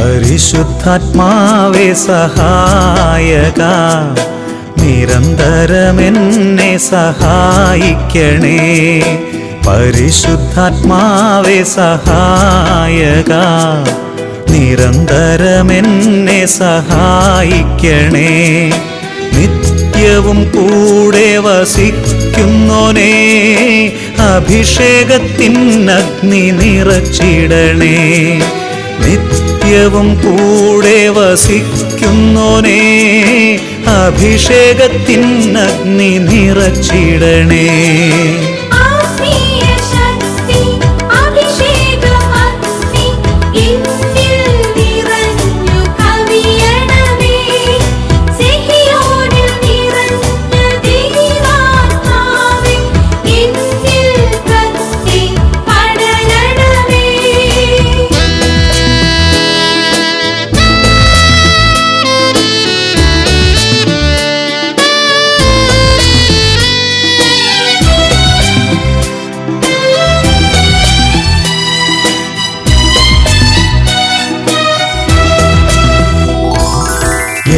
പരിശുദ്ധാത്മാവേ സഹായക, നിരന്തരമെന്നെ സഹായിക്കണേ. പരിശുദ്ധാത്മാവേ സഹായക, നിരന്തരമെന്നെ സഹായിക്കണേ. നിത്യവും കൂടെ വസിക്കുന്നോനേ, അഭിഷേകത്തിനഗ്നി നിറച്ചിടണേ. നിത്യവും കൂടെ വസിക്കുന്നോനേ, അഭിഷേകത്തിനഗ്നി നിറച്ചിടണേ.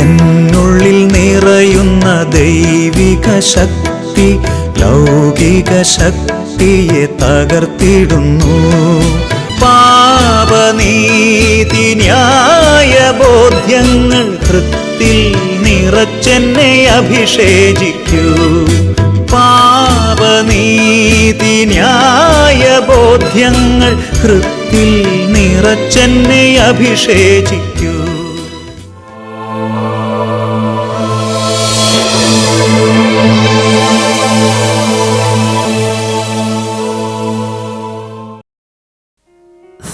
എന്നുള്ളിൽ നിറയുന്ന ദൈവിക ശക്തി ലൗകിക ശക്തിയെ തകർത്തിടുന്നു. പാപനീതി ന്യായ ബോധ്യങ്ങൾ ഹൃത്തിൽ നിറച്ചെന്നെ അഭിഷേചിക്കൂ. പാപനീതി ന്യായ ബോധ്യങ്ങൾ ഹൃത്തിൽ നിറച്ചെന്നെ അഭിഷേചിക്കൂ.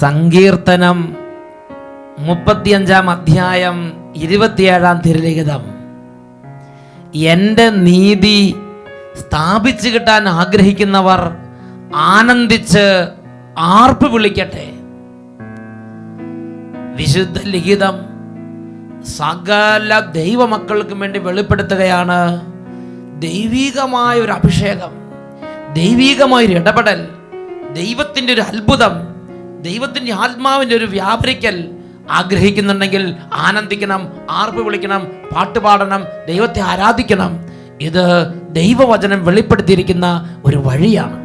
സങ്കീർത്തനം 35 അധ്യായം 27 തിരുലിഖിതം. എൻ്റെ നീതി സ്ഥാപിച്ചു കിട്ടാൻ ആഗ്രഹിക്കുന്നവർ ആനന്ദിച്ച് ആർപ്പ് വിളിക്കട്ടെ. വിശുദ്ധ ലിഖിതം സകല ദൈവമക്കൾക്കും വേണ്ടി വെളിപ്പെടുത്തുകയാണ്. ദൈവികമായൊരു അഭിഷേകം, ദൈവികമായൊരു ഇടപെടൽ, ദൈവത്തിൻ്റെ ഒരു അത്ഭുതം, ദൈവത്തിൻ്റെ ആത്മാവിൻ്റെ ഒരു വ്യാപരിക്കൽ ആഗ്രഹിക്കുന്നുണ്ടെങ്കിൽ ആനന്ദിക്കണം, ആർപ്പ് വിളിക്കണം, പാട്ടുപാടണം, ദൈവത്തെ ആരാധിക്കണം. ഇത് ദൈവവചനം വെളിപ്പെടുത്തിയിരിക്കുന്ന ഒരു വഴിയാണ്.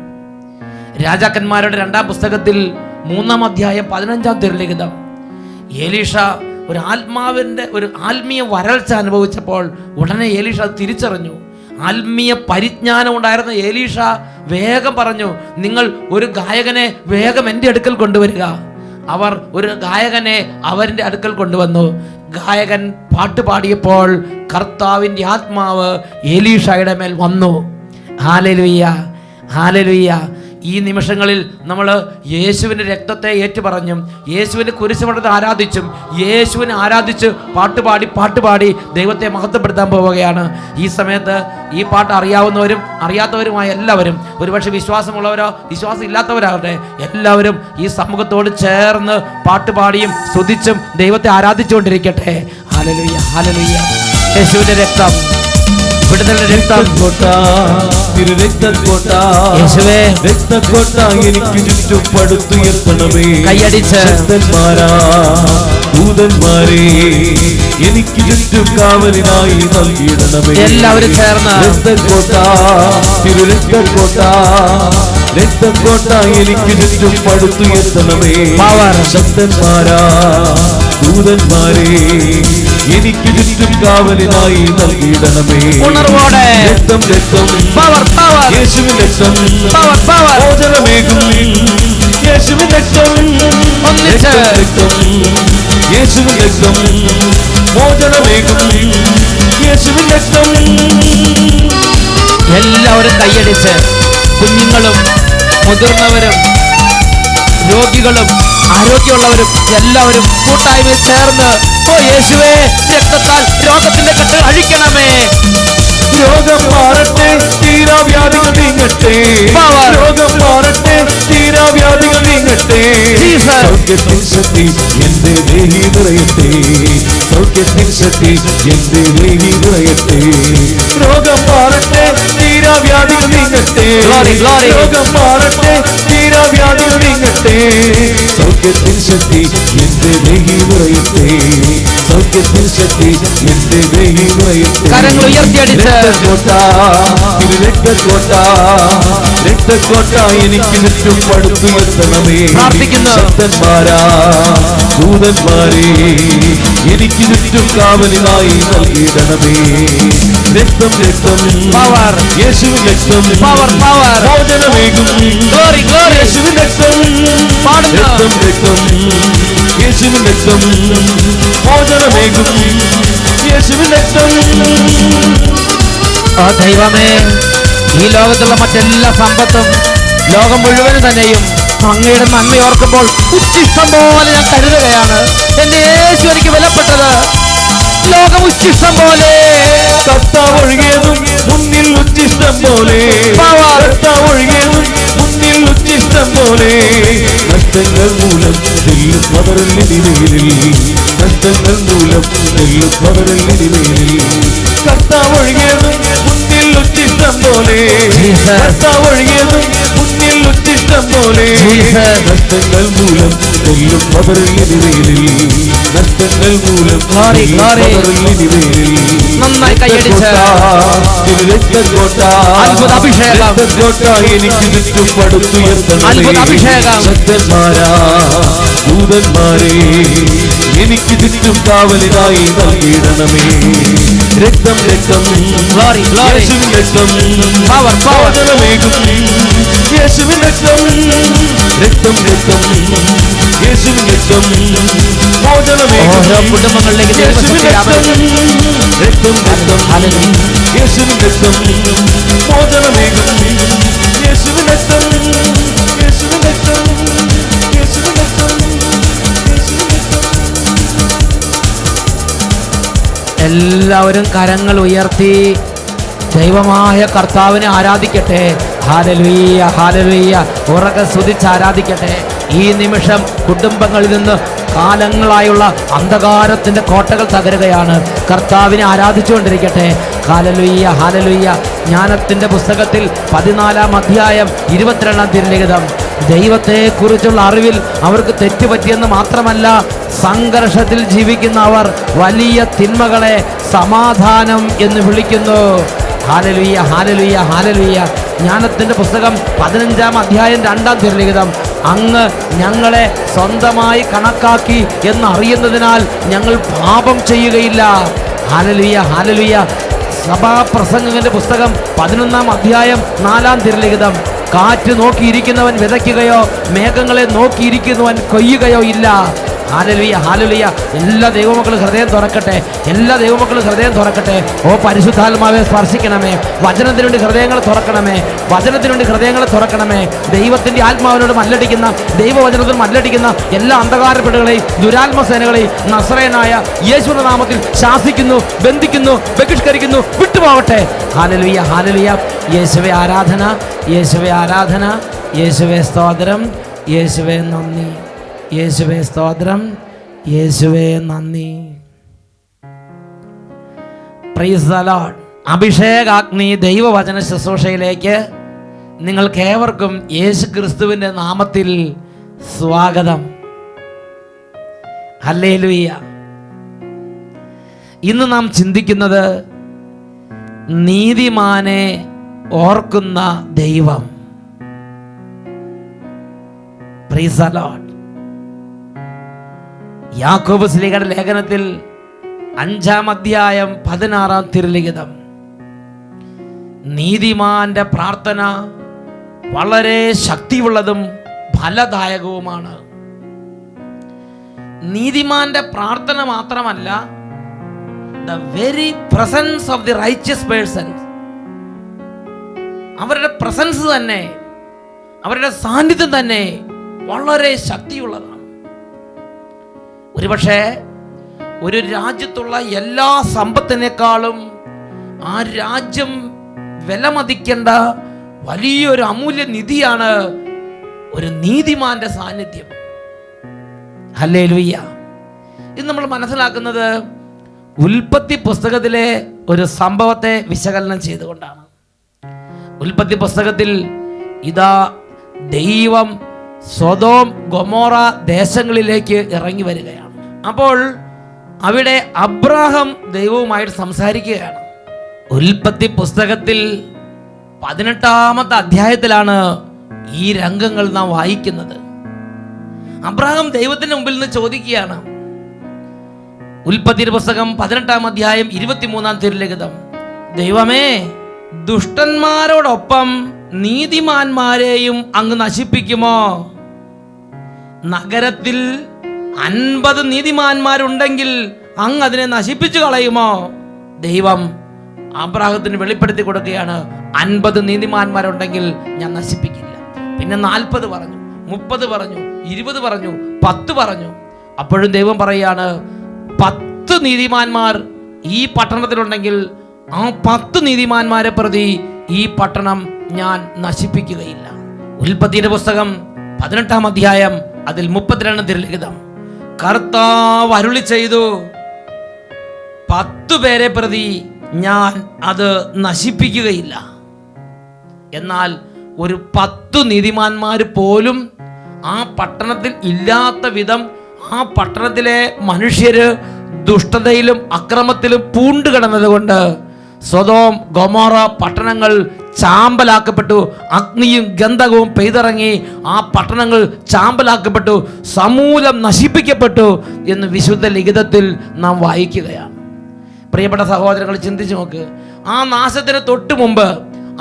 രാജാക്കന്മാരുടെ 2-ാം പുസ്തകത്തിൽ 3-ാം അധ്യായം 15-ാം തിരുലിഖിതം. എലീഷ ഒരു ആത്മീയ വരൾച്ച അനുഭവിച്ചപ്പോൾ ഉടനെ എലീഷ തിരിച്ചറിഞ്ഞു. ആത്മീയ പരിജ്ഞാനം ഉണ്ടായിരുന്ന എലീഷ വേഗം പറഞ്ഞു, നിങ്ങൾ ഒരു ഗായകനെ വേഗം എൻ്റെ അടുക്കൽ കൊണ്ടുവരിക. അവർ ഒരു ഗായകനെ അവരുടെ അടുക്കൽ കൊണ്ടുവന്നു. ഗായകൻ പാട്ട് പാടിയപ്പോൾ കർത്താവിൻ്റെ ആത്മാവ് എലീഷയുടെ മേൽ വന്നു. Hallelujah, hallelujah. ഈ നിമിഷങ്ങളിൽ നമ്മൾ യേശുവിൻ്റെ രക്തത്തെ ഏറ്റുപറഞ്ഞും യേശുവിൻ്റെ കുരിശുമരണത്തെ ആരാധിച്ചും യേശുവിനെ ആരാധിച്ച് പാട്ടുപാടി ദൈവത്തെ മഹത്വപ്പെടുത്താൻ പോവുകയാണ്. ഈ സമയത്ത് ഈ പാട്ട് അറിയാവുന്നവരും അറിയാത്തവരുമായ എല്ലാവരും, ഒരുപക്ഷെ വിശ്വാസമുള്ളവരോ വിശ്വാസം ഇല്ലാത്തവരാകട്ടെ, എല്ലാവരും ഈ സമൂഹത്തോട് ചേർന്ന് പാട്ടുപാടിയും സ്തുതിച്ചും ദൈവത്തെ ആരാധിച്ചുകൊണ്ടിരിക്കട്ടെ. Hallelujah, hallelujah. യേശുവിൻ്റെ രക്തം, വിടുതലിന്റെ രക്തം, യേശുവേ രക്തക്കോട്ട എനിക്ക് ചുറ്റും പടുത്തുയർത്തണമേ. കൈയടിച്ച് ദൂതന്മാരെ എനിക്ക് ചുറ്റും കാവലിനായി നൽകിയിടണമേ. എല്ലാവരും ചേർന്ന് രക്തക്കോട്ട, തിരുരക്തക്കോട്ട, രക്തക്കോട്ട എനിക്ക് ചുറ്റും പടുത്തുയർത്തണമേ. ശക്തന്മാരാ ദൂതന്മാരെ എനിക്ക് ചുറ്റും കാവലിനായി നൽകിയിടണമേ. ഉണർവോടെ രക്തം, രക്തം, യേശുവിൻ രക്തം, മോചനമേകും യേശുവിൻ രക്തം, രക്തം, യേശുവിൻ രക്തം, മോചനമേകും യേശുവിൻ രക്തം. എല്ലാവരും കൈയടിച്ച്, കുഞ്ഞുങ്ങളും മുതിർന്നവരും രോഗികളും ആരോഗ്യമുള്ളവരും എല്ലാവരും കൂട്ടായ്മയിൽ ചേർന്ന്, ഓ യേശുവേ, രക്തത്താൽ രോഗത്തിന്റെ കെട്ടുകൾ അഴിക്കണമേ. രോഗം മാറട്ടെ, തീരാവ്യാധികൾ നീങ്ങട്ടെ. രോഗം മാറട്ടെ, തീരാവ്യാധികൾ നീങ്ങട്ടെ. സൗഖ്യത്തിൻ ശക്തി എന്റെ ദേഹി നിറയട്ടെ. സൗഖ്യത്തിൻ ശക്തി എന്റെ ദേഹി നിറയട്ടെ. രോഗം മാറട്ടെ, തീരാവ്യാധികൾ നീങ്ങട്ടെ. രോഗം മാറട്ടെ, തീരാവ്യാധികൾ നീങ്ങട്ടെ. സൗഖ്യത്തിൻ ശക്തി എന്റെ ദേഹി നിറയട്ടെ, സൗഖ്യത്തിൻ ശക്തി എന്റെ ദേഹി നിറയട്ടെ. കരങ്ങൾ ഉയർത്തിയടിച്ച് രക്തക്കോട്ട രക്തക്കോട്ട എനിക്ക് ചുറ്റും പടുത്തുയർത്തണമേ. പ്രാർത്ഥിക്കുന്നു. ഭക്തന്മാരാ ദൂതന്മാരെ എനിക്ക് ചുറ്റും കാവലിനായി നൽകിയിടണമേ. രക്തം രക്തം പവർ, യേശുവിൻ രക്തം പവർ, പവർ, മോചനമേകും. Glory, glory. യേശുവിൻ രക്തം പാടുന്നു. രക്തം രക്തം യേശുവിൻ രക്തം മോചനമേകും. യേശുവിൻ രക്തം. ആ ദൈവമേ, ഈ ലോകത്തുള്ള മറ്റെല്ലാ സമ്പത്തും ലോകം മുഴുവനും തന്നെയും അങ്ങയുടെ നന്മ ഓർക്കുമ്പോൾ ഉച്ചിഷ്ടം പോലെ ഞാൻ കരുതുകയാണ്. എന്റെ യേശു എനിക്ക് വിലപ്പെട്ടത്. ലോകം ഉച്ചിഷ്ടം പോലെ, കർത്താവ് ഒഴുകിയതും മുന്നിൽ ഉച്ചിഷ്ടം പോലെ, കർത്താവ് ഒഴുകിയതും മുന്നിൽ ഉച്ചിഷ്ടം പോലെ. നഷ്ടങ്ങൾ മൂലം നെല്ലും പതറലിനിമേലിൽ, നഷ്ടങ്ങൾ മൂലം നെല്ലും പതറലിനിമേലിൽ. കർത്താവ് ഒഴുകിയതും മുന്നിൽ ഉച്ചിഷ്ടം പോലെ, കർത്താവ് ഒഴുകിയതും മുന്നിൽ ഉച്ചിഷ്ടം പോലെ. നഷ്ടങ്ങൾ മൂലം നെല്ലും പതറലിനിമേലിൽ, നഷ്ടങ്ങൾ മൂലം നന്നായി കൈയടിച്ച് അത്ഭുത അഭിഷേകം, എനിക്ക് ചുറ്റും പടുത്തുയർത്തണമേ. അത്ഭുത അഭിഷേകം. ഭക്തന്മാരാ ദൂതന്മാരെ എനിക്ക് ചുറ്റും കാവലിനായി നൽകിയിടണമേ. രക്തം രക്തം ഗ്ലോറി, ഗ്ലോറി. യേശുവിൻ രക്തം പവർ, പവർ. മോചനമേകും. യേശുവിൻ രക്തം രക്തം രക്തം യേശുവിൻ രക്തം മോചനമേകും. ഓരോ കുടുംബങ്ങളിലേക്ക് യേശുവിൻ രക്തം രക്തം രക്തം ഹല്ലേലൂയ. യേശുവിൻ രക്തം മോചനമേകും. യേശുവിൻ രക്തം യേശുവിൻ രക്തം യേശുവിൻ രക്തം യേശുവിൻ രക്തം. എല്ലാവരും കരങ്ങൾ ഉയർത്തി ദൈവമായ കർത്താവിനെ ആരാധിക്കട്ടെ. Hallelujah, hallelujah. ഉറക്കെ സ്തുതിച്ച് ആരാധിക്കട്ടെ. ഈ നിമിഷം കുടുംബങ്ങളിൽ നിന്ന് കാലങ്ങളായുള്ള അന്ധകാരത്തിന്റെ കോട്ടകൾ തകരുകയാണ്. കർത്താവിനെ ആരാധിച്ചുകൊണ്ടിരിക്കട്ടെ. Hallelujah, hallelujah. ജ്ഞാനത്തിന്റെ പുസ്തകത്തിൽ 14-ാം അധ്യായം 22-ാം തിരുലിഖിതം, ദൈവത്തെക്കുറിച്ചുള്ള അറിവിൽ അവർക്ക് തെറ്റുപറ്റിയെന്ന് മാത്രമല്ല, സംഘർഷത്തിൽ ജീവിക്കുന്ന അവർ വലിയ തിന്മകളെ സമാധാനം എന്ന് വിളിക്കുന്നു. Hallelujah, hallelujah, hallelujah. ജ്ഞാനത്തിന്റെ പുസ്തകം 15-ാം അധ്യായം 2-ാം തിരുലിഖിതം, അങ്ങ് ഞങ്ങളെ സ്വന്തമായി കണക്കാക്കി എന്നറിയുന്നതിനാൽ ഞങ്ങൾ പാപം ചെയ്യുകയില്ല. Hallelujah, hallelujah. സഭാപ്രസംഗങ്ങളുടെ പുസ്തകം 11-ാം അധ്യായം 4-ാം തിരുലിഖിതം, കാറ്റ് നോക്കിയിരിക്കുന്നവൻ വിതയ്ക്കുകയോ മേഘങ്ങളെ നോക്കിയിരിക്കുന്നവൻ കൊയ്യുകയോ ഇല്ല. Hallelujah, hallelujah. എല്ലാ ദൈവമക്കളും ഹൃദയം തുറക്കട്ടെ. എല്ലാ ദൈവമക്കളും ഹൃദയം തുറക്കട്ടെ. ഓ പരിശുദ്ധാത്മാവെ സ്പർശിക്കണമേ. വചനത്തിനു വേണ്ടി ഹൃദയങ്ങൾ തുറക്കണമേ. വചനത്തിനു വേണ്ടി ഹൃദയങ്ങൾ തുറക്കണമേ. ദൈവത്തിന്റെ ആത്മാവിനോട് മല്ലടിക്കുന്ന, ദൈവവചനത്തിൽ മല്ലടിക്കുന്ന എല്ലാ അന്ധകാരപ്പെടുകളെയും ദുരാത്മസേനകളെയും നസറേയനായ യേശുവിന്റെ നാമത്തിൽ ശാസിക്കുന്നു, ബന്ധിക്കുന്നു, ബഹിഷ്കരിക്കുന്നു, വിട്ടുപോകട്ടെ. Hallelujah, hallelujah. യേശുവേ ആരാധന, യേശുവേ ആരാധന, യേശുവേ സ്തോത്രം, യേശുവേ നന്ദി, യേശുവേ സ്തോത്രം, യേശുവേ നന്ദി. Praise the Lord. അഭിഷേകാഗ്നി ദൈവവചന ശുശ്രൂഷയിലേക്ക് നിങ്ങൾക്കേവർക്കും യേശു ക്രിസ്തുവിൻ്റെ നാമത്തിൽ സ്വാഗതം. ഹല്ലേലൂയ. ഇന്ന് നാം ചിന്തിക്കുന്നത് നീതിമാനെ ഓർക്കുന്ന ദൈവം. Praise the Lord. യാക്കോബ് ശ്ലീഹയുടെ ലേഖനത്തിൽ 5-ാം അധ്യായം 16-ാം തിരുലിഖിതം, നീതിമാന്റെ പ്രാർത്ഥന വളരെ ശക്തിയുള്ളതും ഫലദായകവുമാണ്. നീതിമാന്റെ പ്രാർത്ഥന മാത്രമല്ല, the very presence of the righteous person, അവരുടെ പ്രസൻസ് തന്നെ, അവരുടെ സാന്നിധ്യം തന്നെ വളരെ ശക്തിയുള്ളതാണ്. ഒരുപക്ഷെ ഒരു രാജ്യത്തുള്ള എല്ലാ സമ്പത്തിനേക്കാളും ആ രാജ്യം വിലമതിക്കേണ്ട വലിയൊരു അമൂല്യ നിധിയാണ് ഒരു നീതിമാന്റെ സാന്നിധ്യം. ഹല്ലേലൂയ. ഇത് നമ്മൾ മനസ്സിലാക്കുന്നത് ഉൽപ്പത്തി പുസ്തകത്തിലെ ഒരു സംഭവത്തെ വിശകലനം ചെയ്തുകൊണ്ടാണ്. ഉൽപ്പത്തി പുസ്തകത്തിൽ ഇതാ ദൈവം സൊദോം ഗൊമോറ ദേശങ്ങളിലേക്ക് ഇറങ്ങി വരികയാണ്. അപ്പോൾ അവിടെ അബ്രാഹാം ദൈവവുമായിട്ട് സംസാരിക്കുകയാണ്. ഉൽപ്പത്തി പുസ്തകത്തിൽ 18-ാമത്തെ അധ്യായത്തിലാണ് ഈ രംഗങ്ങൾ നാം വായിക്കുന്നത്. അബ്രാഹാം ദൈവത്തിന്റെ മുമ്പിൽ നിന്ന് ചോദിക്കുകയാണ്. ഉൽപ്പത്തി പുസ്തകം 18-ാം അധ്യായം 23-ാം തിരുലിഖിതം, ദൈവമേ, ദുഷ്ടന്മാരോടൊപ്പം നീതിമാന്മാരെയും അങ്ങ് നശിപ്പിക്കുമോ? നഗരത്തിൽ 50 നീതിമാന്മാരുണ്ടെങ്കിൽ അങ്ങ് അതിനെ നശിപ്പിച്ചു കളയുമോ? ദൈവം അബ്രാഹത്തിന് വെളിപ്പെടുത്തി കൊടുക്കുകയാണ്, 50 നീതിമാന്മാരുണ്ടെങ്കിൽ ഞാൻ നശിപ്പിക്കില്ല. പിന്നെ 40 പറഞ്ഞു, 30 പറഞ്ഞു, 20 പറഞ്ഞു, 10 പറഞ്ഞു. അപ്പോഴും ദൈവം പറയാണ്, 10 നീതിമാന്മാർ ഈ പട്ടണത്തിലുണ്ടെങ്കിൽ ആ 10 നീതിമാന്മാരെ പ്രതി ഈ പട്ടണം ഞാൻ നശിപ്പിക്കുകയില്ല. ഉൽപ്പത്തിയുടെ പുസ്തകം 18-ാം അധ്യായം അതിൽ 32 തിരുലിഖിതം, കർത്താവ് അരുളി ചെയ്തു, 10 പേരെ പ്രതി ഞാൻ അത് നശിപ്പിക്കുകയില്ല. എന്നാൽ ഒരു 10 നീതിമാന്മാർ പോലും ആ പട്ടണത്തിൽ ഇല്ലാത്ത വിധം ആ പട്ടണത്തിലെ മനുഷ്യര് ദുഷ്ടതയിലും അക്രമത്തിലും പൂണ്ടുകിടന്നത് കൊണ്ട് സൊദോം ഗൊമോറ പട്ടണങ്ങൾ ചാമ്പലാക്കപ്പെട്ടു. അഗ്നിയും ഗന്ധകവും പെയ്തിറങ്ങി ആ പട്ടണങ്ങൾ ചാമ്പലാക്കപ്പെട്ടു, സമൂലം നശിപ്പിക്കപ്പെട്ടു എന്ന് വിശുദ്ധ ലിഖിതത്തിൽ നാം വായിക്കുകയാണ്. പ്രിയപ്പെട്ട സഹോദരങ്ങൾ, ചിന്തിച്ചു നോക്ക്. ആ നാശത്തിന് തൊട്ട് മുമ്പ്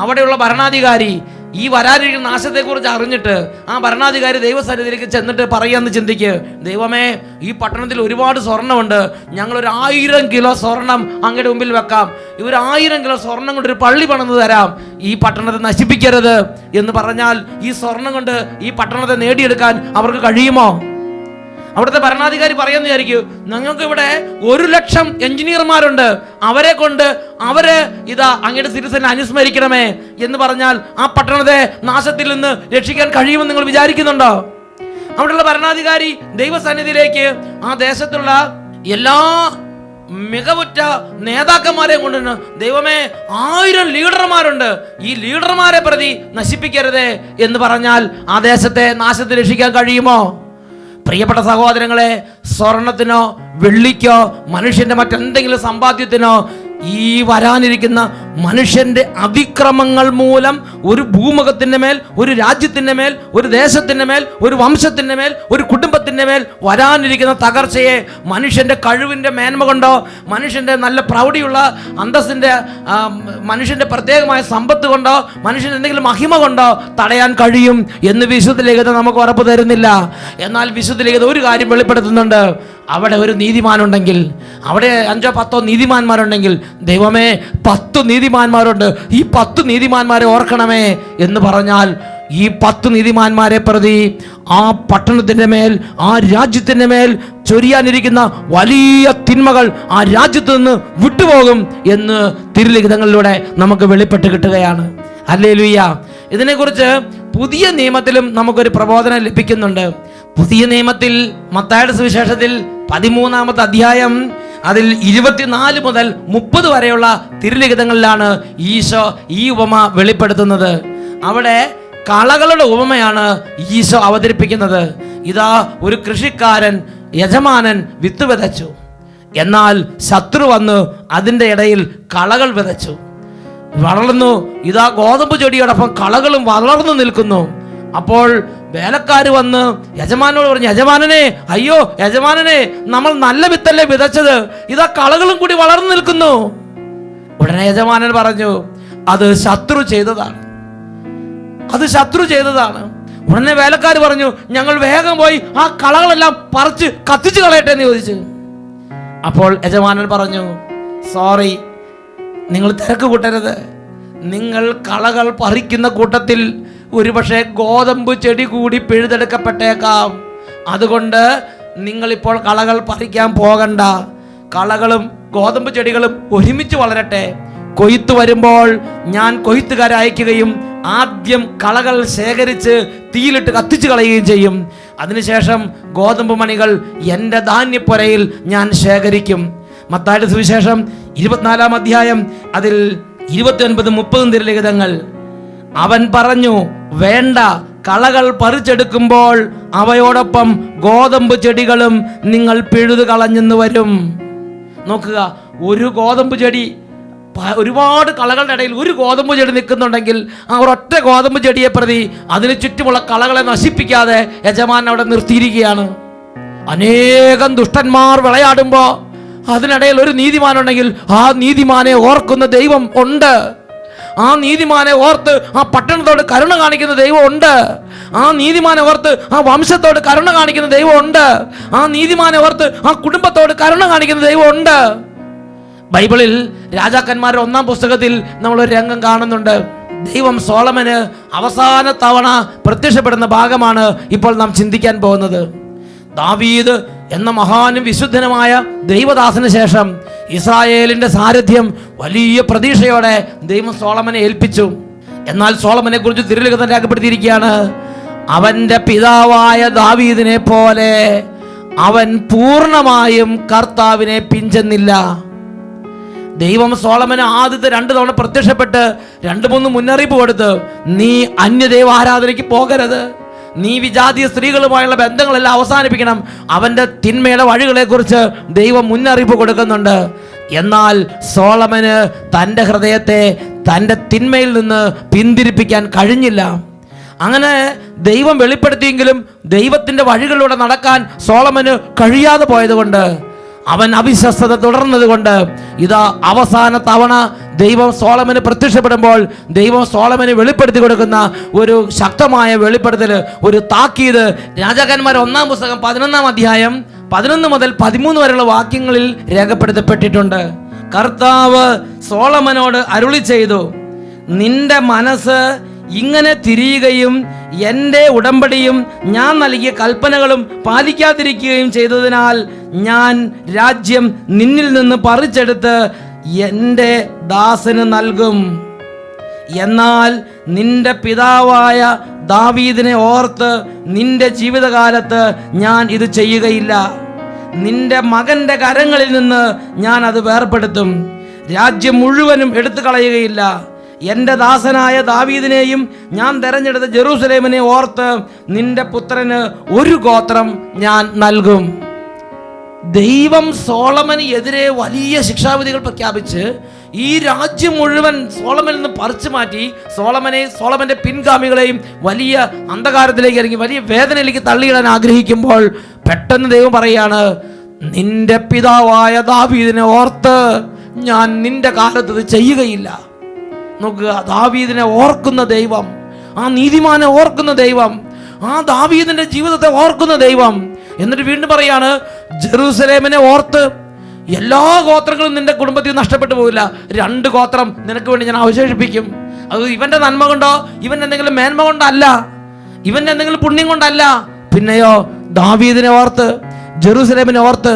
അവിടെയുള്ള ഭരണാധികാരി ഈ വരാനിരിക്കുന്ന നാശത്തെക്കുറിച്ച് അറിഞ്ഞിട്ട് ആ ഭരണാധികാരി ദൈവസന്നിധിയിലേക്ക് ചെന്നിട്ട് പറയാന്ന് ചിന്തിക്ക്, ദൈവമേ, ഈ പട്ടണത്തിൽ ഒരുപാട് സ്വർണ്ണമുണ്ട്, ഞങ്ങളൊരു 1000 കിലോ സ്വർണം അങ്ങയുടെ മുമ്പിൽ വെക്കാം, ഇവർ 1000 കിലോ സ്വർണം കൊണ്ട് ഒരു പള്ളി പണിത് തരാം, ഈ പട്ടണത്തെ നശിപ്പിക്കരുത് എന്ന് പറഞ്ഞാൽ ഈ സ്വർണം കൊണ്ട് ഈ പട്ടണത്തെ നേടിയെടുക്കാൻ അവർക്ക് കഴിയുമോ? അവിടുത്തെ ഭരണാധികാരി പറയാന്ന് വിചാരിക്കും, ഞങ്ങൾക്ക് ഇവിടെ 100,000 എഞ്ചിനീയർമാരുണ്ട്, അവരെ കൊണ്ട് അവര് ഇതാ അങ്ങയുടെ സിറ്റിസനെ അനുസ്മരിക്കണമേ എന്ന് പറഞ്ഞാൽ ആ പട്ടണത്തെ നാശത്തിൽ നിന്ന് രക്ഷിക്കാൻ കഴിയുമെന്ന് നിങ്ങൾ വിചാരിക്കുന്നുണ്ടോ? അവിടെയുള്ള ഭരണാധികാരി ദൈവസന്നിധിയിലേക്ക് ആ ദേശത്തുള്ള എല്ലാ മികവുറ്റ നേതാക്കന്മാരെ കൊണ്ടുവന്ന്, ദൈവമേ, 1000 ലീഡർമാരുണ്ട്, ഈ ലീഡർമാരെ പ്രതി നശിപ്പിക്കരുതേ എന്ന് പറഞ്ഞാൽ ആ ദേശത്തെ നാശത്തിൽ രക്ഷിക്കാൻ കഴിയുമോ? പ്രിയപ്പെട്ട സഹോദരങ്ങളെ, സ്വർണത്തിനോ വെള്ളിക്കോ മനുഷ്യന്റെ മറ്റെന്തെങ്കിലും സമ്പാദ്യത്തിനോ ഈ വരാനിരിക്കുന്ന മനുഷ്യന്റെ അതിക്രമങ്ങൾ മൂലം ഒരു ഭൂമുഖത്തിന്റെ മേൽ, ഒരു രാജ്യത്തിന്റെ മേൽ, ഒരു ദേശത്തിന്റെ മേൽ, ഒരു വംശത്തിന്റെ മേൽ, ഒരു കുടുംബത്തിന്റെ മേൽ വരാനിരിക്കുന്ന തകർച്ചയെ മനുഷ്യന്റെ കഴിവിന്റെ മേന്മ കൊണ്ടോ മനുഷ്യന്റെ നല്ല പ്രൗഢിയുള്ള അന്തസ്സിന്റെ മനുഷ്യന്റെ പ്രത്യേകമായ സമ്പത്ത് കൊണ്ടോ മനുഷ്യന്റെ എന്തെങ്കിലും മഹിമ കൊണ്ടോ തടയാൻ കഴിയും എന്ന് വിശുദ്ധ ലിഖിതം നമുക്ക് ഉറപ്പ് തരുന്നില്ല. എന്നാൽ വിശുദ്ധ ലിഖിതം ഒരു കാര്യം വെളിപ്പെടുത്തുന്നുണ്ട്, അവിടെ ഒരു നീതിമാനുണ്ടെങ്കിൽ, അവിടെ 5-10 നീതിമാന്മാരുണ്ടെങ്കിൽ, ദൈവമേ, 10 നീതിമാന്മാരുണ്ട്, ഈ 10 നീതിമാന്മാരെ ഓർക്കണമേ എന്ന് പറഞ്ഞാൽ ഈ 10 നീതിമാന്മാരെ പ്രതി ആ പട്ടണത്തിന്റെ മേൽ, ആ രാജ്യത്തിന്റെ മേൽ ചൊരിയാനിരിക്കുന്ന വലിയ തിന്മകൾ ആ രാജ്യത്ത് നിന്ന് വിട്ടുപോകും എന്ന് തിരുലിഖിതങ്ങളിലൂടെ നമുക്ക് വെളിപ്പെട്ട് കിട്ടുകയാണ്. ഹല്ലേലൂയ. ഇതിനെക്കുറിച്ച് പുതിയ നിയമത്തിലും നമുക്കൊരു പ്രബോധനം ലഭിക്കുന്നുണ്ട്. പുതിയ നിയമത്തിൽ മത്തായിയുടെ സുവിശേഷത്തിൽ 13-ാമത്തെ അധ്യായം അതിൽ 24 മുതൽ 30 വരെയുള്ള തിരുലിഖിതങ്ങളിലാണ് ഈശോ ഈ ഉപമ വെളിപ്പെടുത്തുന്നത്. അവിടെ കളകളുടെ ഉപമയാണ് ഈശോ അവതരിപ്പിക്കുന്നത്. ഇതാ, ഒരു കൃഷിക്കാരൻ, യജമാനൻ വിത്ത് വിതച്ചു, എന്നാൽ ശത്രു വന്ന് അതിൻ്റെ ഇടയിൽ കളകൾ വിതച്ചു, വളർന്നു. ഇതാ, ഗോതമ്പ് ചെടിയോടൊപ്പം കളകളും വളർന്നു നിൽക്കുന്നു. അപ്പോൾ വേലക്കാർ വന്ന് യജമാനോട് പറഞ്ഞു, യജമാനനെ, അയ്യോ യജമാനനെ, നമ്മൾ നല്ല വിത്തല്ലേ വിതച്ചത്, ഇതാ കളകളും കൂടി വളർന്നു നിൽക്കുന്നു. ഉടനെ യജമാനൻ പറഞ്ഞു, അത് ശത്രു ചെയ്തതാണ്, അത് ശത്രു ചെയ്തതാണ്. ഉടനെ വേലക്കാർ പറഞ്ഞു, ഞങ്ങൾ വേഗം പോയി ആ കളകളെല്ലാം പറിച്ച് കത്തിച്ച് കളയട്ടെ എന്ന് ചോദിച്ചു. അപ്പോൾ യജമാനൻ പറഞ്ഞു, സോറി, നിങ്ങൾ തിരക്ക് കൂട്ടരുത്, നിങ്ങൾ കളകൾ പറിക്കുന്ന കൂട്ടത്തിൽ ഒരുപക്ഷെ ഗോതമ്പ് ചെടി കൂടി പിഴുതെടുക്കപ്പെട്ടേക്കാം, അതുകൊണ്ട് നിങ്ങളിപ്പോൾ കളകൾ പറിക്കാൻ പോകണ്ട, കളകളും ഗോതമ്പ് ചെടികളും ഒരുമിച്ച് വളരട്ടെ, കൊയ്ത്ത് വരുമ്പോൾ ഞാൻ കൊയ്ത്തുകാരെ അയക്കുകയും ആദ്യം കളകൾ ശേഖരിച്ച് തീയിലിട്ട് കത്തിച്ചു കളയുകയും ചെയ്യും, അതിനുശേഷം ഗോതമ്പ് മണികൾ എൻ്റെ ധാന്യപ്പുരയിൽ ഞാൻ ശേഖരിക്കും. മത്തായിയുടെ സുവിശേഷം 24-ാം അധ്യായം അതിൽ 29-30 തിരുലിഖിതങ്ങൾ. അവൻ പറഞ്ഞു, വേണ്ട, കളകൾ പറിച്ചെടുക്കുമ്പോൾ അവയോടൊപ്പം ഗോതമ്പ് ചെടികളും നിങ്ങൾ പിഴുതു കളഞ്ഞെന്ന് വരും. നോക്കുക, ഒരു ഗോതമ്പ് ചെടി, ഒരുപാട് കളകളുടെ ഇടയിൽ ഒരു ഗോതമ്പ് ചെടി നിൽക്കുന്നുണ്ടെങ്കിൽ ആ ഒരൊറ്റ ഗോതമ്പ് ചെടിയെ പ്രതി അതിന് ചുറ്റുമുള്ള കളകളെ നശിപ്പിക്കാതെ യജമാനൻ അവിടെ നിർത്തിയിരിക്കുകയാണ്. അനേകം ദുഷ്ടന്മാർ വിളയാടുമ്പോൾ അതിനിടയിൽ ഒരു നീതിമാനുണ്ടെങ്കിൽ ആ നീതിമാനെ ഓർക്കുന്ന ദൈവം ഉണ്ട്. ആ നീതിമാനെ ഓർത്ത് ആ പട്ടണത്തോട് കരുണ കാണിക്കുന്ന ദൈവം ഉണ്ട്. ആ നീതിമാനെ ഓർത്ത് ആ വംശത്തോട് കരുണ കാണിക്കുന്ന ദൈവം ഉണ്ട്. ആ നീതിമാനെ ഓർത്ത് ആ കുടുംബത്തോട് കരുണ കാണിക്കുന്ന ദൈവം ഉണ്ട്. ബൈബിളിൽ രാജാക്കന്മാരുടെ 1-ാം പുസ്തകത്തിൽ നമ്മളൊരു രംഗം കാണുന്നുണ്ട്. ദൈവം സോളമന് അവസാന തവണ പ്രത്യക്ഷപ്പെടുന്ന ഭാഗമാണ് ഇപ്പോൾ നാം ചിന്തിക്കാൻ പോകുന്നത്. ദാവീദ് എന്ന മഹാനും വിശുദ്ധനുമായ ദൈവദാസന് ശേഷം ഇസ്രായേലിന്റെ സാരഥ്യം വലിയ പ്രതീക്ഷയോടെ ദൈവം സോളമനെ ഏൽപ്പിച്ചു. എന്നാൽ സോളമനെ കുറിച്ച് തിരുലിഖിതം രേഖപ്പെടുത്തിയിരിക്കുകയാണ്, അവന്റെ പിതാവായ ദാവീദിനെ പോലെ അവൻ പൂർണ്ണമായും കർത്താവിനെ പിഞ്ചെന്നില്ല. ദൈവം സോളമന് ആദ്യത്തെ 2 തവണ പ്രത്യക്ഷപ്പെട്ട് 2-3 മുന്നറിയിപ്പ് കൊടുത്ത്, നീ അന്യദൈവ ആരാധനയ്ക്ക് പോകരുത്, നീ വിജാതീയ സ്ത്രീകളുമായുള്ള ബന്ധങ്ങളെല്ലാം അവസാനിപ്പിക്കണം. അവന്റെ തിന്മയുടെ വഴികളെ കുറിച്ച് ദൈവം മുന്നറിയിപ്പ് കൊടുക്കുന്നുണ്ട്. എന്നാൽ സോളമന് തൻ്റെ ഹൃദയത്തെ തൻ്റെ തിന്മയിൽ നിന്ന് പിന്തിരിപ്പിക്കാൻ കഴിഞ്ഞില്ല. അങ്ങനെ ദൈവം വെളിപ്പെടുത്തിയെങ്കിലും ദൈവത്തിൻ്റെ വഴികളിലൂടെ നടക്കാൻ സോളമന് കഴിയാതെ പോയതുകൊണ്ട്, അവൻ അവിശ്വസ്തത തുടർന്നതുകൊണ്ട്, ഇതാ അവസാന തവണ ദൈവം സോളമന് പ്രത്യക്ഷപ്പെടുമ്പോൾ ദൈവം സോളമന് വെളിപ്പെടുത്തി കൊടുക്കുന്ന ഒരു ശക്തമായ വെളിപ്പെടുത്തൽ, ഒരു താക്കീത് രാജാക്കന്മാർ 1-ാം പുസ്തകം 11-ാം അധ്യായം 11 മുതൽ 13 വരെയുള്ള വാക്യങ്ങളിൽ രേഖപ്പെടുത്തപ്പെട്ടിട്ടുണ്ട്. കർത്താവ് സോളമനോട് അരുളി ചെയ്തു, നിന്റെ മനസ്സ് ഇങ്ങനെ തിരിയുകയും എൻ്റെ ഉടമ്പടിയും ഞാൻ നൽകിയ കൽപ്പനകളും പാലിക്കാതിരിക്കുകയും ചെയ്തതിനാൽ ഞാൻ രാജ്യം നിന്നിൽ നിന്ന് പറിച്ചെടുത്ത് എൻ്റെ ദാസന് നൽകും. എന്നാൽ നിന്റെ പിതാവായ ദാവീദിനെ ഓർത്ത് നിന്റെ ജീവിതകാലത്ത് ഞാൻ ഇത് ചെയ്യുകയില്ല. നിന്റെ മകന്റെ കരങ്ങളിൽ നിന്ന് ഞാൻ അത് വേർപെടുത്തും. രാജ്യം മുഴുവനും എടുത്തു കളയുകയില്ല. എൻ്റെ ദാസനായ ദാവീദിനെയും ഞാൻ തെരഞ്ഞെടുത്ത ജെറൂസലേമിനെ ഓർത്ത് നിന്റെ പുത്രന് ഒരു ഗോത്രം ഞാൻ നൽകും. ദൈവം സോളമന് എതിരെ വലിയ ശിക്ഷാവിധികൾ പ്രഖ്യാപിച്ച് ഈ രാജ്യം മുഴുവൻ സോളമനിൽ നിന്ന് പറിച്ചു മാറ്റി സോളമന്റെ പിൻഗാമികളെയും വലിയ അന്ധകാരത്തിലേക്ക് ഇറങ്ങി വലിയ വേദനയിലേക്ക് തള്ളിയിടാൻ ആഗ്രഹിക്കുമ്പോൾ പെട്ടെന്ന് ദൈവം പറയാണ്, നിന്റെ പിതാവായ ദാവീദിനെ ഓർത്ത് ഞാൻ നിന്റെ കാലത്ത് ഇത് ചെയ്യുകയില്ല. നോക്കുക, ദാവീദിനെ ഓർക്കുന്ന ദൈവം, ആ നീതിമാനെ ഓർക്കുന്ന ദൈവം, ആ ദാവീദിന്റെ ജീവിതത്തെ ഓർക്കുന്ന ദൈവം. എന്നിട്ട് വീണ്ടും പറയാണ്, ജെറൂസലേമിനെ ഓർത്ത് എല്ലാ ഗോത്രങ്ങളും നിന്റെ കുടുംബത്തിൽ നഷ്ടപ്പെട്ടു പോകില്ല. 2 ഗോത്രം നിനക്ക് വേണ്ടി ഞാൻ അവശേഷിപ്പിക്കും. അത് ഇവന്റെ നന്മ കൊണ്ടോ ഇവന്റെ എന്തെങ്കിലും മേന്മ കൊണ്ടല്ല, ഇവന്റെ എന്തെങ്കിലും പുണ്യം കൊണ്ടല്ല, പിന്നെയോ ദാവീദിനെ ഓർത്ത്, ജെറൂസലേമിനെ ഓർത്ത്.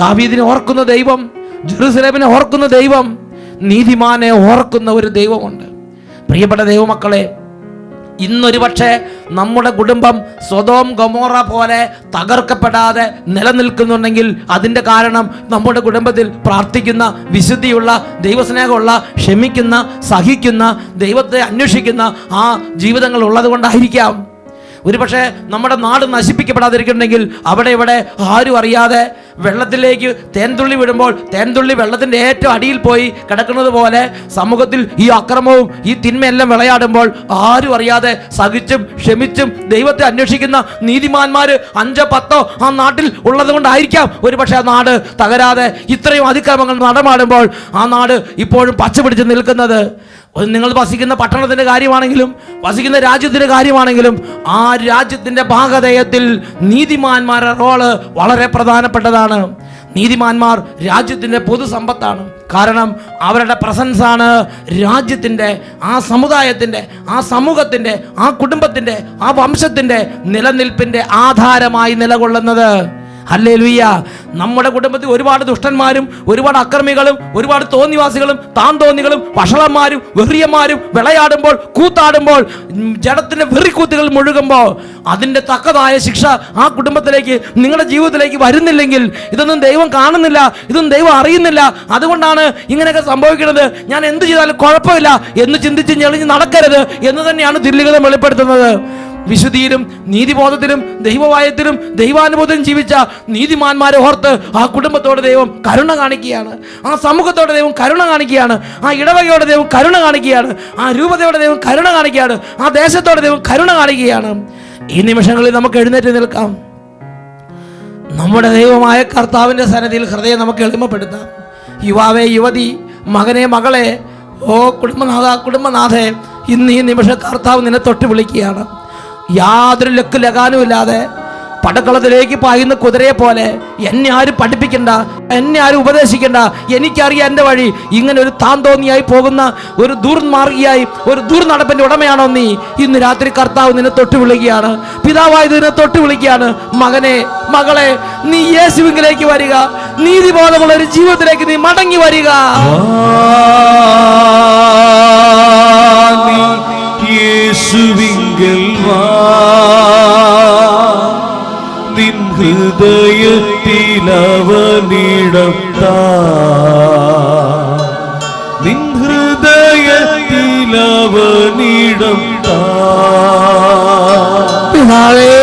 ദാവീദിനെ ഓർക്കുന്ന ദൈവം, ജെറൂസലേമിനെ ഓർക്കുന്ന ദൈവം, നീതിമാനെ ഓർക്കുന്ന ഒരു ദൈവമുണ്ട്. പ്രിയപ്പെട്ട ദൈവമക്കളെ, ഇന്നൊരു പക്ഷേ നമ്മുടെ കുടുംബം സൊദോം ഗൊമോറ പോലെ തകർക്കപ്പെടാതെ നിലനിൽക്കുന്നുണ്ടെങ്കിൽ അതിൻ്റെ കാരണം നമ്മുടെ കുടുംബത്തിൽ പ്രാർത്ഥിക്കുന്ന, വിശുദ്ധിയുള്ള, ദൈവസ്നേഹമുള്ള, ക്ഷമിക്കുന്ന, സഹിക്കുന്ന, ദൈവത്തെ അന്വേഷിക്കുന്ന ആ ജീവിതങ്ങൾ ഉള്ളത് കൊണ്ടായിരിക്കാം. ഒരുപക്ഷെ നമ്മുടെ നാട് നശിപ്പിക്കപ്പെടാതിരിക്കുന്നുണ്ടെങ്കിൽ അവിടെ ഇവിടെ ആരും അറിയാതെ വെള്ളത്തിലേക്ക് തേൻതുള്ളി വിടുമ്പോൾ തേൻതുള്ളി വെള്ളത്തിൻ്റെ ഏറ്റവും അടിയിൽ പോയി കിടക്കുന്നത് പോലെ സമൂഹത്തിൽ ഈ അക്രമവും ഈ തിന്മയെല്ലാം വിളയാടുമ്പോൾ ആരും അറിയാതെ സഹിച്ചും ക്ഷമിച്ചും ദൈവത്തെ അന്വേഷിക്കുന്ന നീതിമാന്മാർ 5-10 ആ നാട്ടിൽ ഉള്ളത് കൊണ്ടായിരിക്കാം ഒരുപക്ഷെ ആ നാട് തകരാതെ ഇത്രയും അതിക്രമങ്ങൾ നടമാടുമ്പോൾ ആ നാട് ഇപ്പോഴും പച്ചപിടിച്ച് നിൽക്കുന്നത്. നിങ്ങൾ വസിക്കുന്ന പട്ടണത്തിൻ്റെ കാര്യമാണെങ്കിലും വസിക്കുന്ന രാജ്യത്തിൻ്റെ കാര്യമാണെങ്കിലും ആ രാജ്യത്തിൻ്റെ ഭാഗധേയത്തിൽ നീതിമാന്മാരുടെ റോള് വളരെ പ്രധാനപ്പെട്ടതാണ്. നീതിമാന്മാർ രാജ്യത്തിൻ്റെ പൊതുസമ്പത്താണ്. കാരണം അവരുടെ പ്രസൻസാണ് രാജ്യത്തിൻ്റെ, ആ സമുദായത്തിൻ്റെ, ആ സമൂഹത്തിൻ്റെ, ആ കുടുംബത്തിൻ്റെ, ആ വംശത്തിൻ്റെ നിലനിൽപ്പിൻ്റെ ആധാരമായി നിലകൊള്ളുന്നത്. ഹല്ലേലൂയ. നമ്മുടെ കുടുംബത്തിൽ ഒരുപാട് ദുഷ്ടന്മാരും ഒരുപാട് അക്രമികളും ഒരുപാട് തോന്നിവാസികളും താന്തോന്നികളും വഷളന്മാരും വെറിയന്മാരും വിളയാടുമ്പോൾ കൂത്താടുമ്പോൾ ജഡത്തിന്റെ വെറിക്കൂത്തുകൾ മുഴുകുമ്പോൾ അതിൻ്റെ തക്കതായ ശിക്ഷ ആ കുടുംബത്തിലേക്ക് നിങ്ങളുടെ ജീവിതത്തിലേക്ക് വരുന്നില്ലെങ്കിൽ ഇതൊന്നും ദൈവം കാണുന്നില്ല, ഇതൊന്നും ദൈവം അറിയുന്നില്ല. അതുകൊണ്ടാണ് ഇങ്ങനെയൊക്കെ സംഭവിക്കുന്നത്. ഞാൻ എന്ത് ചെയ്താലും കുഴപ്പമില്ല എന്ന് ചിന്തിച്ച് ഞെളിഞ്ഞ് നടക്കരുത് എന്ന് തന്നെയാണ് തിരുലിഖിതം വെളിപ്പെടുത്തുന്നത്. വിശുദ്ധിയിലും നീതിബോധത്തിലും ദൈവവായത്തിലും ദൈവാനുബോധത്തിലും ജീവിച്ച നീതിമാന്മാരെ ഓർത്ത് ആ കുടുംബത്തോട് ദൈവം കരുണ കാണിക്കുകയാണ്. ആ സമൂഹത്തോടെ ദൈവം കരുണ കാണിക്കുകയാണ്. ആ ഇടവകയോടെ ദൈവം കരുണ കാണിക്കുകയാണ്. ആ രൂപതയോടെ ദൈവം കരുണ കാണിക്കുകയാണ്. ആ ദേശത്തോടെ ദൈവം കരുണ കാണിക്കുകയാണ്. ഈ നിമിഷങ്ങളിൽ നമുക്ക് എഴുന്നേറ്റ് നിൽക്കാം. നമ്മുടെ ദൈവമായ കർത്താവിൻ്റെ സന്നിധിയിൽ ഹൃദയം നമുക്ക് എളിമപ്പെടുത്താം. യുവാവേ, യുവതി, മകനെ, മകളെ, ഓ കുടുംബനാഥേ, ഇന്ന് ഈ നിമിഷം കർത്താവ് നിന്നെ തൊട്ട് വിളിക്കുകയാണ്. യാതൊരു ലഗാനുമില്ലാതെ പടക്കളത്തിലേക്ക് പായുന്ന കുതിരയെ പോലെ എന്നെ ആരും പഠിപ്പിക്കണ്ട, എന്നെ ആരും ഉപദേശിക്കണ്ട, എനിക്കറിയാം എൻ്റെ വഴി. ഇങ്ങനെ ഒരു താന്തോന്നിയായി പോകുന്ന ഒരു ദൂർമാർഗിയായി, ഒരു ദൂർനടപ്പിൻ്റെ ഉടമയാണോ നീ? ഇന്ന് രാത്രി കർത്താവ് നിന്നെ തൊട്ട് വിളിക്കുകയാണ്. പിതാവായത് നിന്നെ തൊട്ട് വിളിക്കുകയാണ്. മകനെ, മകളെ, നീ യേശുവിലേക്ക് വരിക. നീതിബോധമുള്ള ഒരു ജീവിതത്തിലേക്ക് നീ മടങ്ങി വരിക. യേശുവിങ്കൽ വാ, നിൻ ഹൃദയത്തിലവനിടം താ, നിൻ ഹൃദയത്തിലവനിടം താ. പിതാവേ,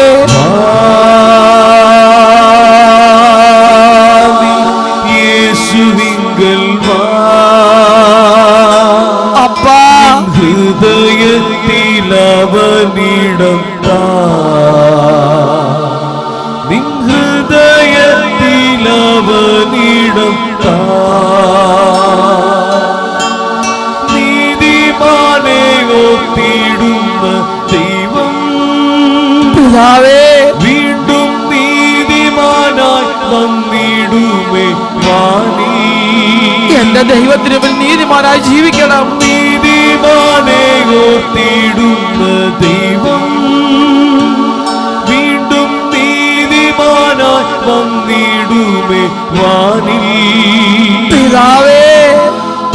യേശുവിങ്കൽ വാ, അപ്പാ, ഹൃദയത്തിലവനിടം താ, നിൻ ഹൃദയത്തിലവനിടം താ. നീതിമാനെ ഓർത്തിടുന്ന ദൈവം പിതാവേ, വീണ്ടും നീതിമാനായി വന്നിടുമേ വാണി. എന്റെ ദൈവത്തിന് മുമ്പിൽ നീതിമാനായി ജീവിക്കണം. നീതിമാനെ ഓർത്തിടുന്ന ദൈവം വീണ്ടും നീതിമാനായി വന്നിടുമേ വാനിൽ. പിതാവേ,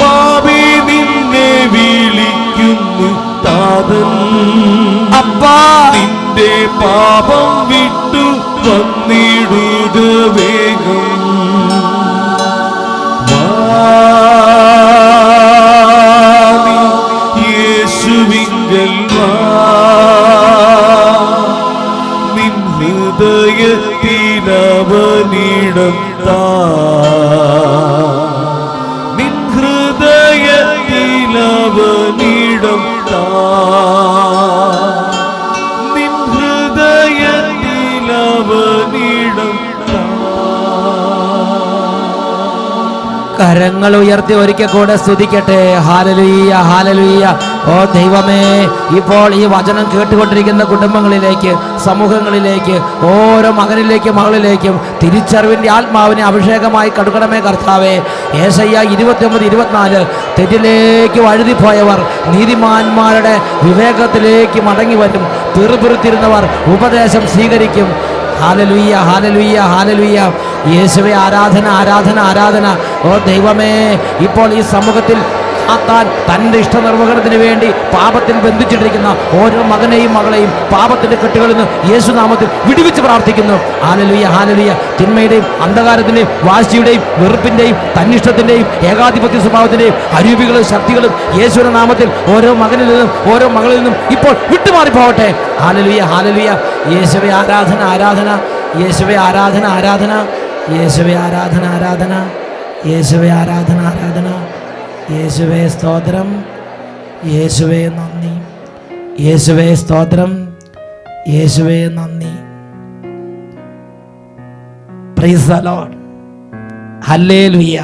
പാപി നിന്നെ വിളിക്കുന്നു താതൻ, അപ്പാ, നിന്റെ പാപം വിട്ടു വന്നിടുക വേഗം. യേശുവിങ്കൽ വാ, നിൻ ഹൃദയത്തിലവനിടം താ, നിൻ ഹൃദയത്തിലവനിടം താ, നിൻ ഹൃദയത്തിലവനിടം താ. കരങ്ങൾ ഉയർത്തി ഒരിക്കൽ കൂടെ സ്തുതിക്കട്ടെ. Hallelujah, hallelujah. ഓ ദൈവമേ, ഇപ്പോൾ ഈ വചനം കേട്ടുകൊണ്ടിരിക്കുന്ന കുടുംബങ്ങളിലേക്ക്, സമൂഹങ്ങളിലേക്ക്, ഓരോ മകനിലേക്കും മകളിലേക്കും തിരിച്ചറിവിൻ്റെ ആത്മാവിനെ അഭിഷേകമായി കടുക്കണമേ കർത്താവേ. യേശയ്യ 29:24 തെറ്റിലേക്ക് വഴുതിപ്പോയവർ നീതിമാന്മാരുടെ വിവേകത്തിലേക്ക് മടങ്ങി വരും, പിറുപിറുത്തിരുന്നവർ ഉപദേശം സ്വീകരിക്കും. Hallelujah, hallelujah, hallelujah. യേശുവേ, ആരാധന, ആരാധന, ആരാധന. ഓ ദൈവമേ, ഇപ്പോൾ ഈ സമൂഹത്തിൽ തൻ്റെ ഇഷ്ടനിർവഹണത്തിന് വേണ്ടി പാപത്തിൽ ബന്ധിച്ചിട്ടിരിക്കുന്ന ഓരോ മകനെയും മകളെയും പാപത്തിൻ്റെ കെട്ടുകളിൽ നിന്ന് യേശുനാമത്തിൽ വിടുവിച്ച് പ്രാർത്ഥിക്കുന്നു. Hallelujah, hallelujah. തിന്മയുടെയും അന്ധകാരത്തിൻ്റെയും വാശിയുടെയും വെറുപ്പിൻ്റെയും തന്നിഷ്ടത്തിൻ്റെയും ഏകാധിപത്യ സ്വഭാവത്തിൻ്റെയും അരൂപികളും ശക്തികളും യേശുവിന്റെ നാമത്തിൽ ഓരോ മകനിൽ നിന്നും ഓരോ മകളിൽ നിന്നും ഇപ്പോൾ വിട്ടുമാറിപ്പോവട്ടെ. Hallelujah, hallelujah. യേശുവേ, ആരാധന, ആരാധന. യേശുവേ, ആരാധന, ആരാധന. യേശുവേ, ആരാധന, ആരാധന. യേശുവേ, ആരാധന, ആരാധന. യേശുവേ സ്തോത്രം, യേശുവേ നന്ദി, യേശുവേ സ്തോത്രം, യേശുവേ നന്ദി. Praise the Lord. ഹല്ലേലൂയ.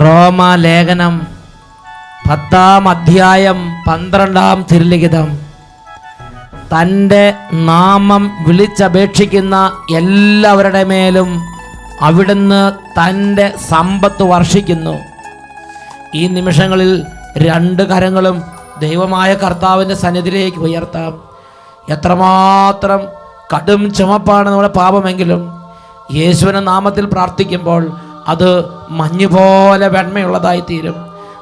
റോമാലേഖനം 10-ാം അധ്യായം 12-ാം തിരുലിഖിതം. തൻ്റെ നാമം വിളിച്ചപേക്ഷിക്കുന്ന എല്ലാവരുടെ മേലും അവിടുന്ന് തൻ്റെ സമ്പത്ത് വർഷിക്കുന്നു. ഈ നിമിഷങ്ങളിൽ രണ്ട് കരങ്ങളും ദൈവമായ കർത്താവിൻ്റെ സന്നിധിയിലേക്ക് ഉയർത്താം. എത്രമാത്രം കടും ചുമപ്പാണ് നമ്മുടെ പാപമെങ്കിലും യേശുവിൻ്റെ നാമത്തിൽ പ്രാർത്ഥിക്കുമ്പോൾ അത് മഞ്ഞുപോലെ വെണ്മയുള്ളതായി തീരും.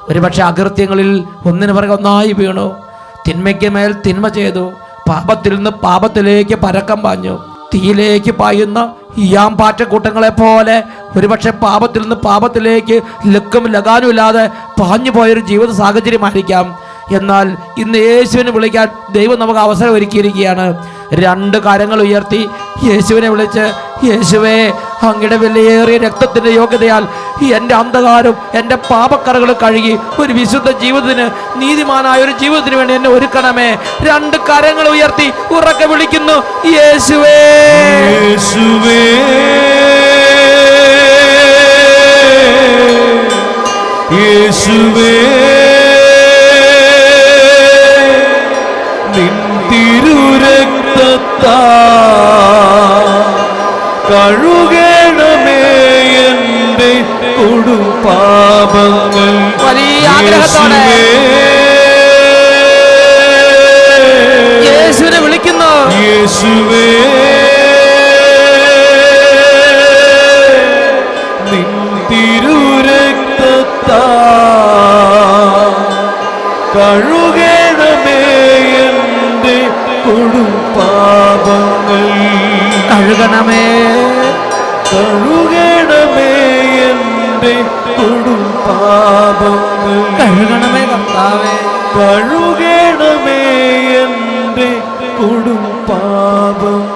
ഒരുപക്ഷെ അകൃത്യങ്ങളിൽ ഒന്നിനു പിറകെ ഒന്നായി വീണു, തിന്മയ്ക്ക് മേൽ തിന്മ ചെയ്തു, പാപത്തിൽ നിന്ന് പാപത്തിലേക്ക് പരക്കം പാഞ്ഞു. തീയിലേക്ക് പായുന്ന ഈയാമ്പാറ്റക്കൂട്ടങ്ങളെ പോലെ ഒരുപക്ഷെ പാപത്തിൽ നിന്ന് പാപത്തിലേക്ക് ലക്കും ലഗാനുമില്ലാതെ പാഞ്ഞു പോയൊരു ജീവിത സാഹചര്യമായിരിക്കാം. എന്നാൽ ഇന്ന് യേശുവിനെ വിളിക്കാൻ ദൈവം നമുക്ക് അവസരം ഒരുക്കിയിരിക്കുകയാണ്. 2 കരങ്ങൾ ഉയർത്തി യേശുവിനെ വിളിച്ച്, യേശുവേ, അങ്ങയുടെ വിലയേറിയ രക്തത്തിൻ്റെ യോഗ്യതയാൽ എൻ്റെ അന്ധകാരം, എൻ്റെ പാപക്കറകൾ കഴുകി ഒരു വിശുദ്ധ ജീവിതത്തിന്, നീതിമാനായ ഒരു ജീവിതത്തിന് വേണ്ടി എന്നെ ഒരുക്കണമേ. 2 കരങ്ങൾ ഉയർത്തി ഉറക്കെ വിളിക്കുന്നു, യേശുവേ, യേശുവേ, യേശുവേ, നിൻ തിരുരക്തത്താ കഴുകണമേ എൻ്റെ കൊടുപാപങ്ങൾ. വലിയ ആഗ്രഹത്തോടെ യേശുവിനെ വിളിക്കുന്നു, യേശുവേ, നിൻ തിരുരക്തത്താ കഴുകണമേ എൻ്റെ കൊടുപാപങ്ങൾ. കഴുകണമേ, കഴുകണമേ എൻ്റെ കൊടുപാപങ്ങൾ. കഴുകണമേ കർത്താവേ, കഴുകണമേ എൻ്റെ കൊടുപാപങ്ങൾ.